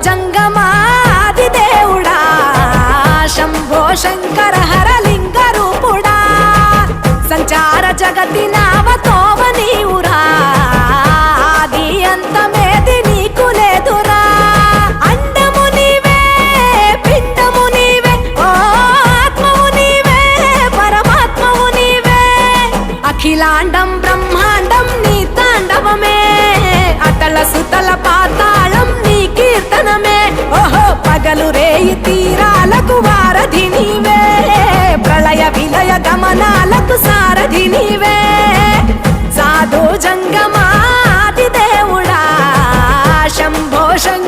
జంగమాది దేవుడా శంభో శంకర హరలింగ రూపుడా సంచార జగతి నావతోవ నీవురా ఆది అంతమేది నీకు లేదురా అండము నీవే పిండము నీవే ఓ ఆత్మవు నీవే పరమాత్మవు నీవే అఖిలాండం బ్రహ్మాండం నీ తాండవమే అతల సుతల పాతాళం నీ కీర్తనమే ఓహో పగలు రేయి తీరాలకు వారధి నీవే ప్రళయ విలయ గమనాలకు సారథి నీవే సాధు జంగమాది దేవుడా శంభో శంకర